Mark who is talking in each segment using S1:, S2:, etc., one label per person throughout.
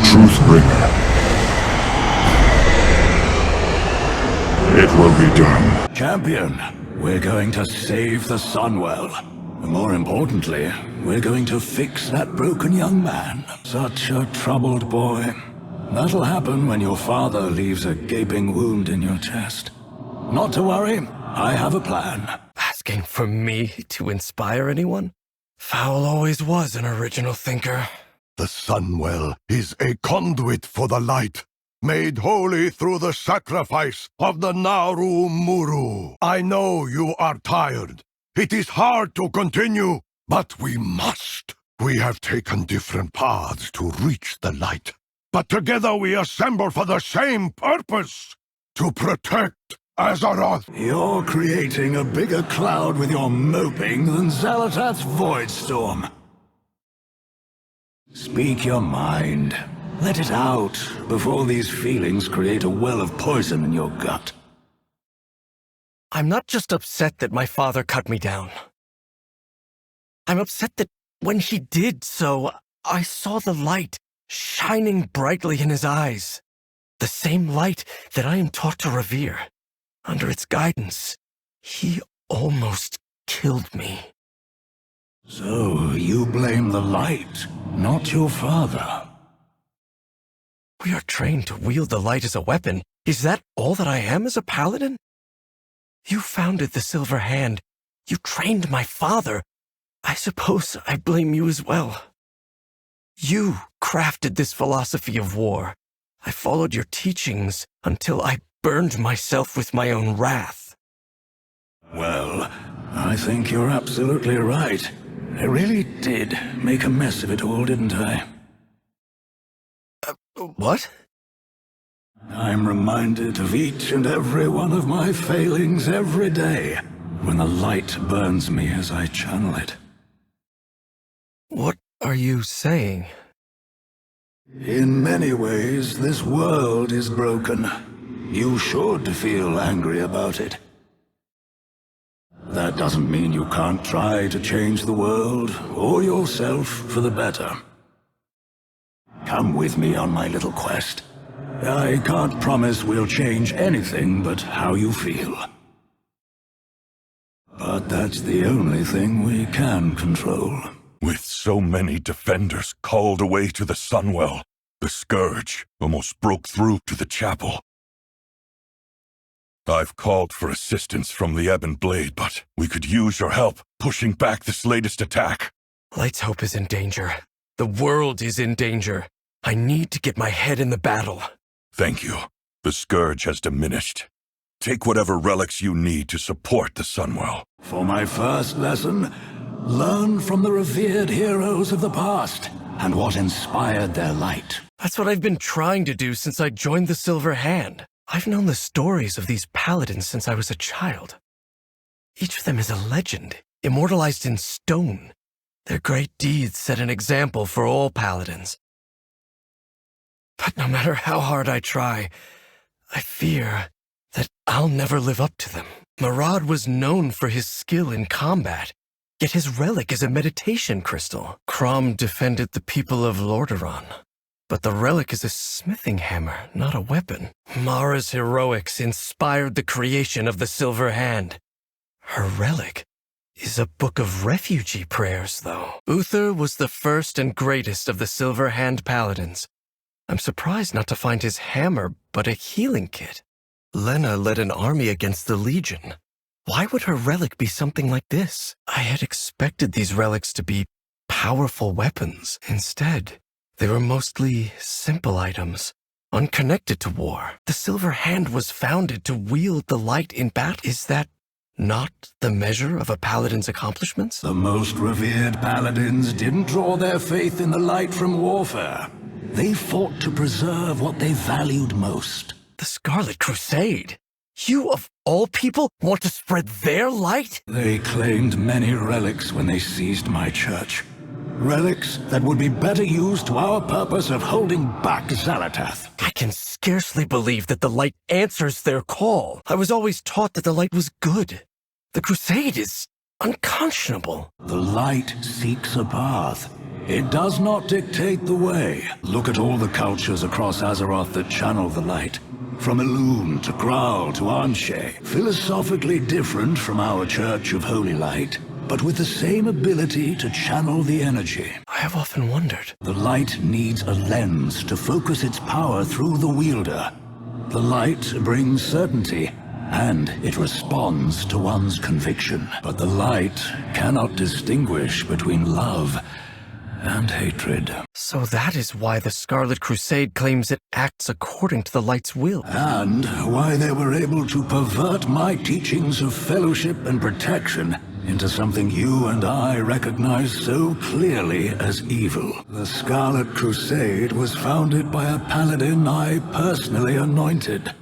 S1: Truthbringer. It will be done.
S2: Champion, we're going to save the Sunwell. More importantly, we're going to fix that broken young man. Such a troubled boy. That'll happen when your father leaves a gaping wound in your chest. Not to worry, I have a plan.
S3: Asking for me to inspire anyone? Fowl always was an original thinker.
S4: The Sunwell is a conduit for the light, made holy through the sacrifice of the Naru Muru. I know you are tired. It is hard to continue, but we must. We have taken different paths to reach the light, but together we assemble for the same purpose, to protect Azeroth.
S2: You're creating a bigger cloud with your moping than Xalatath's void storm. Speak your mind. Let it out before these feelings create a well of poison in your gut.
S3: I'm not just upset that my father cut me down. I'm upset that when he did so, I saw the light shining brightly in his eyes. The same light that I am taught to revere. Under its guidance, he almost killed me.
S2: So you blame the light, not your father.
S3: We are trained to wield the light as a weapon. Is that all that I am as a paladin? You founded the Silver Hand. You trained my father. I suppose I blame you as well. You crafted this philosophy of war. I followed your teachings until I burned myself with my own wrath.
S2: Well, I think you're absolutely right. I really did make a mess of it all, didn't I?
S3: What?
S2: I'm reminded of each and every one of my failings every day, when the light burns me as I channel it.
S3: What are you saying?
S2: In many ways, this world is broken. You should feel angry about it. That doesn't mean you can't try to change the world, or yourself, for the better. Come with me on my little quest. I can't promise we'll change anything but how you feel. But that's the only thing we can control.
S4: With so many defenders called away to the Sunwell, the Scourge almost broke through to the chapel. I've called for assistance from the Ebon Blade, but we could use your help pushing back this latest attack.
S3: Light's Hope is in danger. The world is in danger. I need to get my head in the battle.
S4: Thank you. The Scourge has diminished. Take whatever relics you need to support the Sunwell.
S2: For my first lesson, learn from the revered heroes of the past and what inspired their light.
S3: That's what I've been trying to do since I joined the Silver Hand. I've known the stories of these paladins since I was a child. Each of them is a legend, immortalized in stone. Their great deeds set an example for all paladins. But no matter how hard I try, I fear that I'll never live up to them. Marad was known for his skill in combat, yet his relic is a meditation crystal. Crom defended the people of Lordaeron, but the relic is a smithing hammer, not a weapon. Mara's heroics inspired the creation of the Silver Hand. Her relic is a book of refugee prayers, though. Uther was the first and greatest of the Silver Hand paladins. I'm surprised not to find his hammer, but a healing kit. Lena led an army against the Legion. Why would her relic be something like this? I had expected these relics to be powerful weapons. Instead, they were mostly simple items, unconnected to war. The Silver Hand was founded to wield the light in battle. Is that not the measure of a paladin's accomplishments?
S2: The most revered paladins didn't draw their faith in the light from warfare. They fought to preserve what they valued most.
S3: The Scarlet Crusade. You, of all people, want to spread their light?
S2: They claimed many relics when they seized my church. Relics that would be better used to our purpose of holding back Xalatath.
S3: I can scarcely believe that the light answers their call. I was always taught that the light was good. The Crusade is unconscionable.
S2: The light seeks a path. It does not dictate the way. Look at all the cultures across Azeroth that channel the light. From Elune to Graal to Anshe. Philosophically different from our Church of Holy Light, but with the same ability to channel the energy.
S3: I have often wondered.
S2: The light needs a lens to focus its power through the wielder. The light brings certainty, and it responds to one's conviction. But the light cannot distinguish between love and hatred.
S3: So that is why the Scarlet Crusade claims it acts according to the light's will.
S2: And why they were able to pervert my teachings of fellowship and protection into something you and I recognize so clearly as evil. The Scarlet Crusade was founded by a paladin I personally anointed.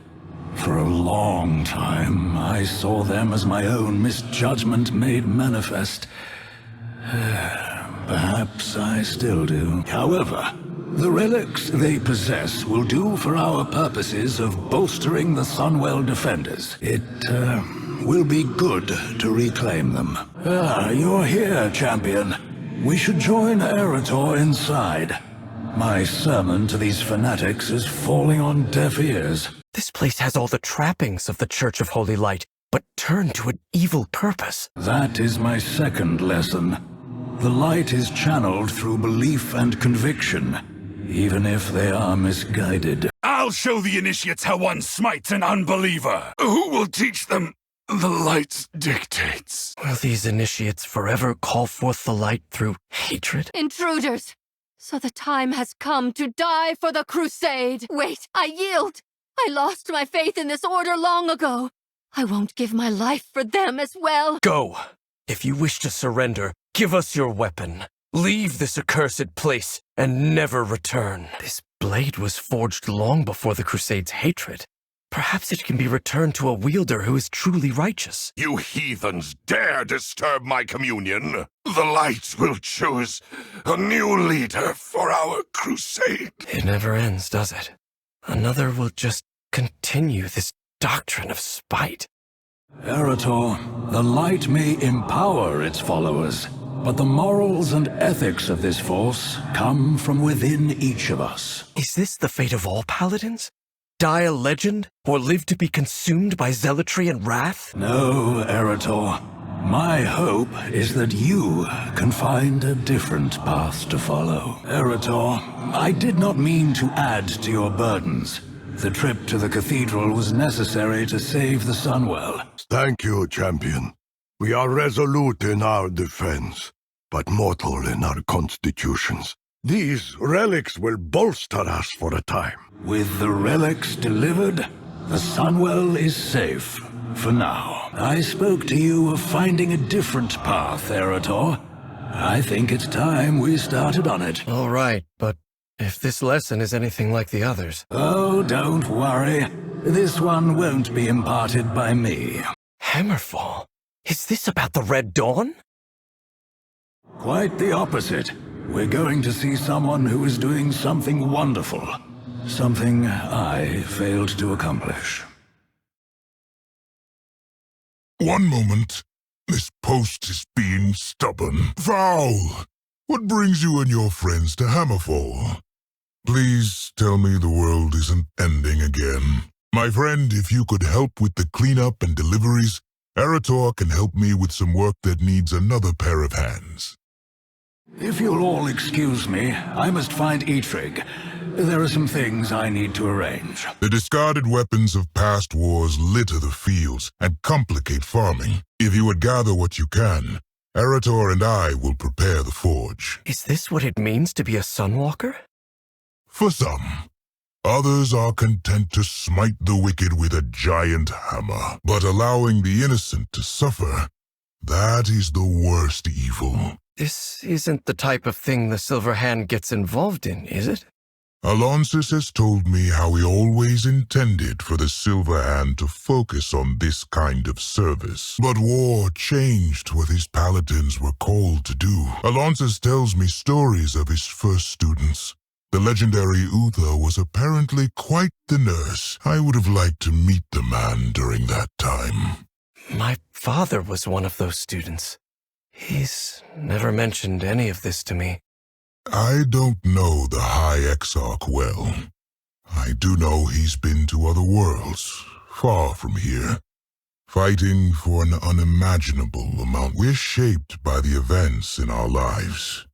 S2: For a long time, I saw them as my own misjudgment made manifest. Perhaps I still do. However, the relics they possess will do for our purposes of bolstering the Sunwell defenders. It, will be good to reclaim them. Ah, you're here, champion. We should join Arator inside. My sermon to these fanatics is falling on deaf ears.
S3: This place has all the trappings of the Church of Holy Light, but turned to an evil purpose.
S2: That is my second lesson. The light is channeled through belief and conviction, even if they are misguided.
S1: I'll show the initiates how one smites an unbeliever. Who will teach them the light's dictates?
S3: Will these initiates forever call forth the light through hatred?
S5: Intruders! So the time has come to die for the Crusade! Wait, I yield! I lost my faith in this order long ago. I won't give my life for them as well.
S3: Go! If you wish to surrender, give us your weapon. Leave this accursed place and never return. This blade was forged long before the Crusade's hatred. Perhaps it can be returned to a wielder who is truly righteous.
S1: You heathens dare disturb my communion? The light will choose a new leader for our crusade.
S3: It never ends, does it? Another will just continue this doctrine of spite.
S2: Arator, the light may empower its followers, but the morals and ethics of this force come from within each of us.
S3: Is this the fate of all paladins? Die a legend, or live to be consumed by zealotry and wrath?
S2: No, Arator. My hope is that you can find a different path to follow. Arator, I did not mean to add to your burdens. The trip to the cathedral was necessary to save the Sunwell.
S4: Thank you, champion. We are resolute in our defense, but mortal in our constitutions. These relics will bolster us for a time.
S2: With the relics delivered, the Sunwell is safe. For now. I spoke to you of finding a different path, Arator. I think it's time we started on it.
S3: All right, but if this lesson is anything like the others...
S2: Oh, don't worry. This one won't be imparted by me.
S3: Hammerfall? Is this about the Red Dawn?
S2: Quite the opposite. We're going to see someone who is doing something wonderful. Something I failed to accomplish.
S1: One moment. This post is being stubborn. Foul! What brings you and your friends to Hammerfall? Please tell me the world isn't ending again. My friend, if you could help with the cleanup and deliveries, Arator can help me with some work that needs another pair of hands.
S2: If you'll all excuse me, I must find Eitrig. There are some things I need to arrange.
S1: The discarded weapons of past wars litter the fields and complicate farming. If you would gather what you can, Arator and I will prepare the forge.
S3: Is this what it means to be a Sunwalker?
S1: For some. Others are content to smite the wicked with a giant hammer. But allowing the innocent to suffer, that is the worst evil.
S3: This isn't the type of thing the Silver Hand gets involved in, is it?
S1: Alonsis has told me how he always intended for the Silver Hand to focus on this kind of service. But war changed what his paladins were called to do. Alonsis tells me stories of his first students. The legendary Uther was apparently quite the nurse. I would have liked to meet the man during that time.
S3: My father was one of those students. He's never mentioned any of this to me.
S1: I don't know the High Exarch well. I do know he's been to other worlds, far from here, fighting for an unimaginable amount. We're shaped by the events in our lives,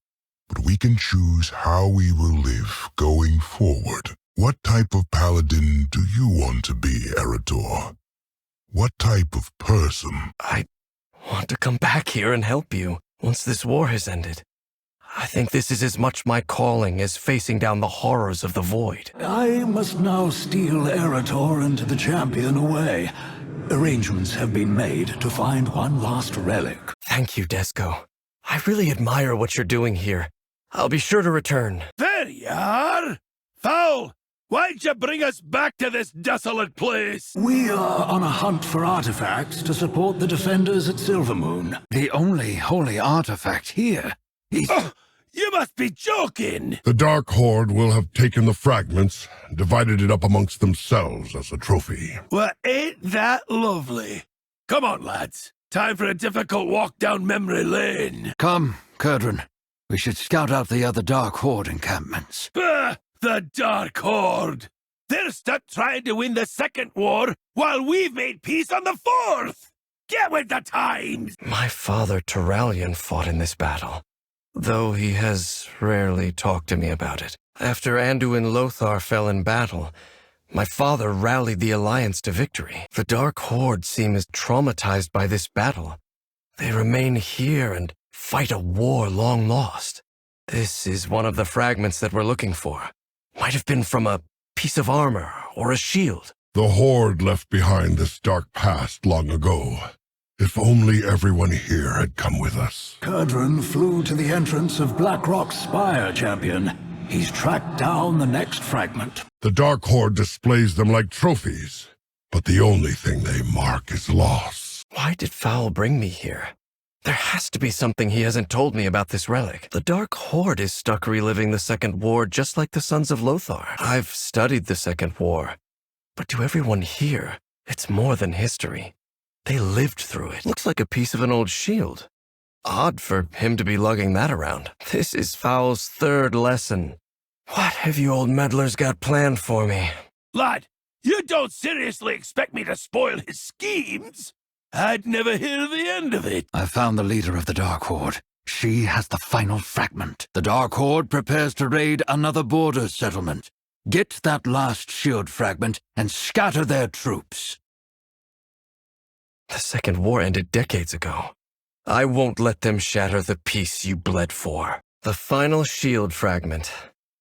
S1: but we can choose how we will live going forward. What type of paladin do you want to be, Arator? What type of person?
S3: I want to come back here and help you once this war has ended. I think this is as much my calling as facing down the horrors of the void.
S2: I must now steal Arator and the champion away. Arrangements have been made to find one last relic.
S3: Thank you, Desco. I really admire what you're doing here. I'll be sure to return.
S6: There you are! Foul! Why'd you bring us back to this desolate place?
S2: We are on a hunt for artifacts to support the defenders at Silvermoon. The only holy artifact here is...
S6: Oh, you must be joking!
S4: The Dark Horde will have taken the fragments, divided it up amongst themselves as a trophy.
S6: Well, ain't that lovely? Come on, lads. Time for a difficult walk down memory lane.
S2: Come, Curdran. We should scout out the other Dark Horde encampments.
S6: Bah! The Dark Horde! They're stuck trying to win the second war while we've made peace on the fourth! Get with the times!
S3: My father, Turalian, fought in this battle, though he has rarely talked to me about it. After Anduin Lothar fell in battle, my father rallied the Alliance to victory. The Dark Horde seem as traumatized by this battle. They remain here and fight a war long lost. This is one of the fragments that we're looking for. Might have been from a piece of armor or a shield.
S4: The Horde left behind this dark past long ago. If only everyone here had come with us.
S2: Curdran flew to the entrance of Blackrock's spire, champion. He's tracked down the next fragment.
S4: The Dark Horde displays them like trophies, but the only thing they mark is loss.
S3: Why did Foul bring me here? There has to be something he hasn't told me about this relic. The Dark Horde is stuck reliving the Second War just like the Sons of Lothar. I've studied the Second War, but to everyone here, it's more than history. They lived through it. Looks like a piece of an old shield. Odd for him to be lugging that around. This is Foul's third lesson. What have you old meddlers got planned for me?
S6: Lad, you don't seriously expect me to spoil his schemes? I'd never hear the end of it.
S2: I found the leader of the Dark Horde. She has the final fragment. The Dark Horde prepares to raid another border settlement. Get that last shield fragment and scatter their troops.
S3: The Second War ended decades ago. I won't let them shatter the peace you bled for. The final shield fragment.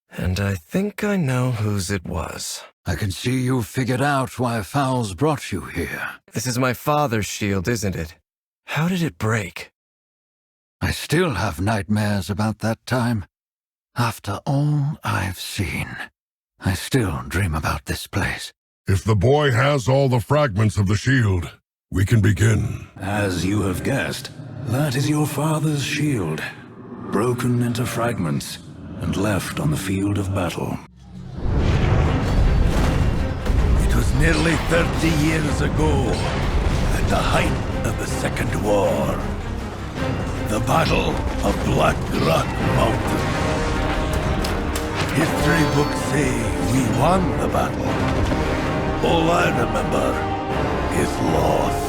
S3: And I think I know whose it was.
S2: I can see you figured out why Foul's brought you here.
S3: This is my father's shield, isn't it? How did it break?
S2: I still have nightmares about that time. After all I've seen, I still dream about this place.
S4: If the boy has all the fragments of the shield, we can begin.
S2: As you have guessed, that is your father's shield, broken into fragments and left on the field of battle.
S6: It was nearly 30 years ago, at the height of the Second War. The Battle of Black Rock Mountain. History books say we won the battle. All I remember is loss.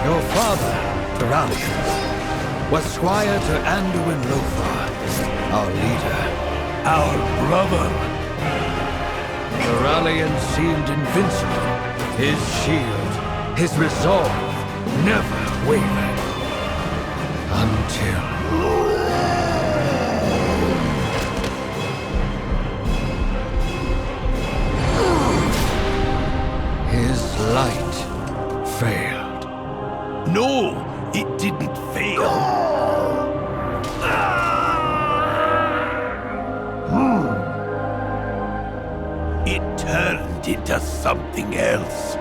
S2: Your father, Turalian, was squire to Anduin Lothar, our leader.
S6: Our brother.
S2: Turalian seemed invincible. His shield, his resolve, never wavered. Until... his light failed.
S6: No, it didn't fail. It turned into something else.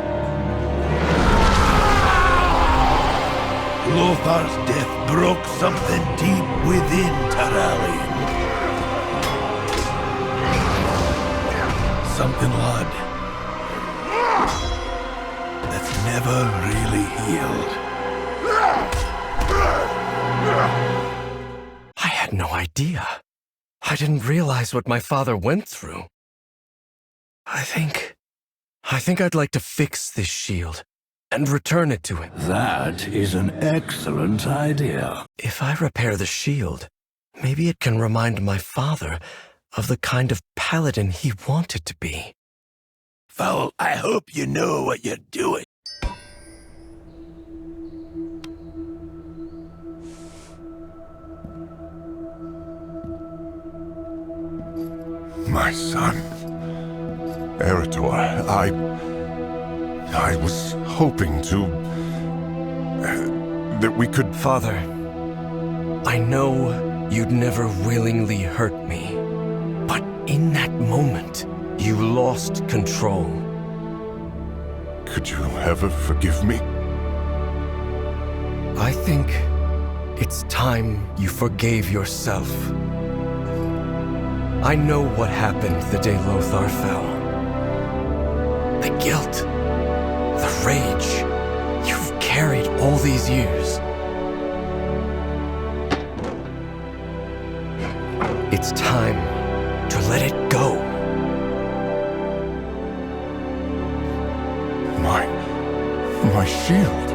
S6: Lothar's death broke something deep within Turalian. Something, lad, that's never really healed.
S3: I had had no idea. I didn't realize what my father went through. I think I'd like to fix this shield and return it to him.
S2: That is an excellent idea.
S3: If I repair the shield, maybe it can remind my father of the kind of paladin he wanted to be.
S6: Well, I hope you know what you're doing.
S4: My son, Arator, I was hoping to... that we could...
S3: Father, I know you'd never willingly hurt me, but in that moment, you lost control.
S4: Could you ever forgive me?
S3: I think it's time you forgave yourself. I know what happened the day Lothar fell. The guilt, the rage you've carried all these years. It's time to let it go.
S4: My shield?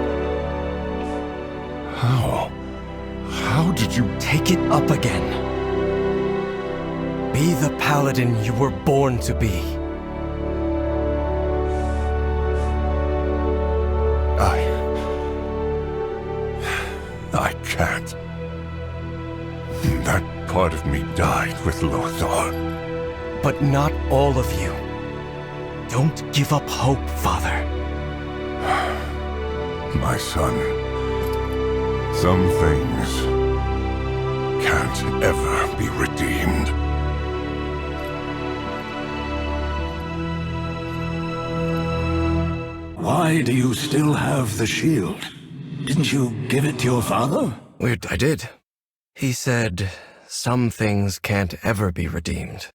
S4: How did you...
S3: Take it up again. Be the paladin you were born to be.
S4: I can't. That part of me died with Lothar.
S3: But not all of you. Don't give up hope, Father.
S4: My son, some things can't ever be redeemed.
S2: Why do you still have the shield? Didn't you give it to your father?
S3: I did. He said some things can't ever be redeemed,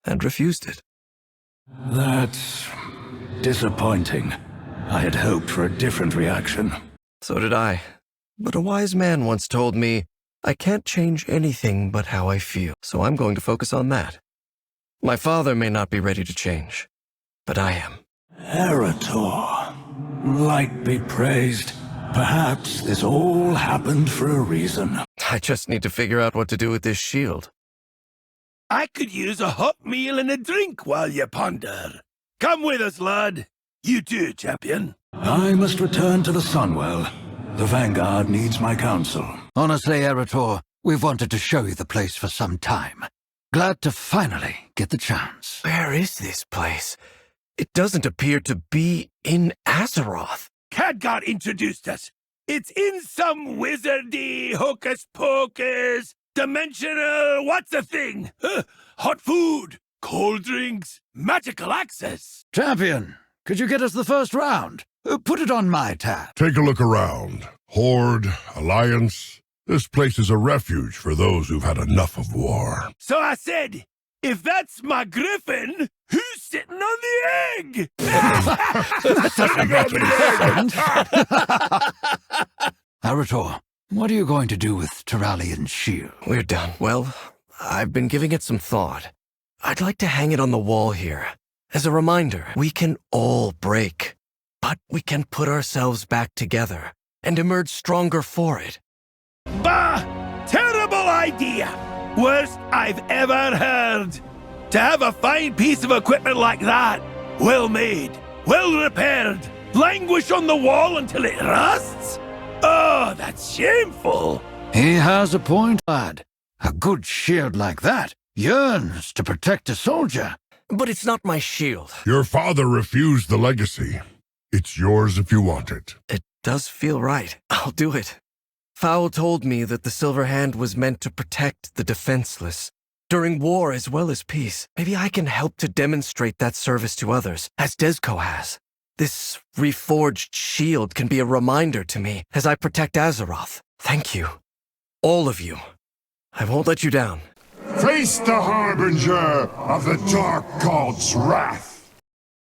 S3: and refused it.
S2: That's disappointing. I had hoped for a different reaction.
S3: So did I. But a wise man once told me, I can't change anything but how I feel, so I'm going to focus on that. My father may not be ready to change, but I am.
S2: Arator, light be praised. Perhaps this all happened for a reason.
S3: I just need to figure out what to do with this shield.
S6: I could use a hot meal and a drink while you ponder. Come with us, lad. You too, champion.
S2: I must return to the Sunwell. The Vanguard needs my counsel.
S7: Honestly, Arator, we've wanted to show you the place for some time. Glad to finally get the chance.
S3: Where is this place? It doesn't appear to be in Azeroth.
S6: Khadgar introduced us. It's in some wizardy, hocus-pocus, dimensional, what's the thing? Hot food, cold drinks, magical access.
S7: Champion, could you get us the first round? Put it on my tab.
S1: Take a look around. Horde, Alliance. This place is a refuge for those who've had enough of war.
S6: So I said, if that's my griffin, who's sitting on the egg?
S7: Arator, what are you going to do with Tyrallian's shield?
S3: We're done. Well, I've been giving it some thought. I'd like to hang it on the wall here. As a reminder, we can all break, but we can put ourselves back together and emerge stronger for it.
S6: Bah! Terrible idea! Worst I've ever heard. To have a fine piece of equipment like that, well made, well repaired, languish on the wall until it rusts? Oh, that's shameful.
S7: He has a point, lad. A good shield like that yearns to protect a soldier.
S3: But it's not my shield.
S1: Your father refused the legacy. It's yours if you want it.
S3: It does feel right. I'll do it. Fowl told me that the Silver Hand was meant to protect the defenseless, during war as well as peace. Maybe I can help to demonstrate that service to others, as Desco has. This reforged shield can be a reminder to me as I protect Azeroth. Thank you. All of you. I won't let you down.
S1: Face the harbinger of the Dark God's wrath.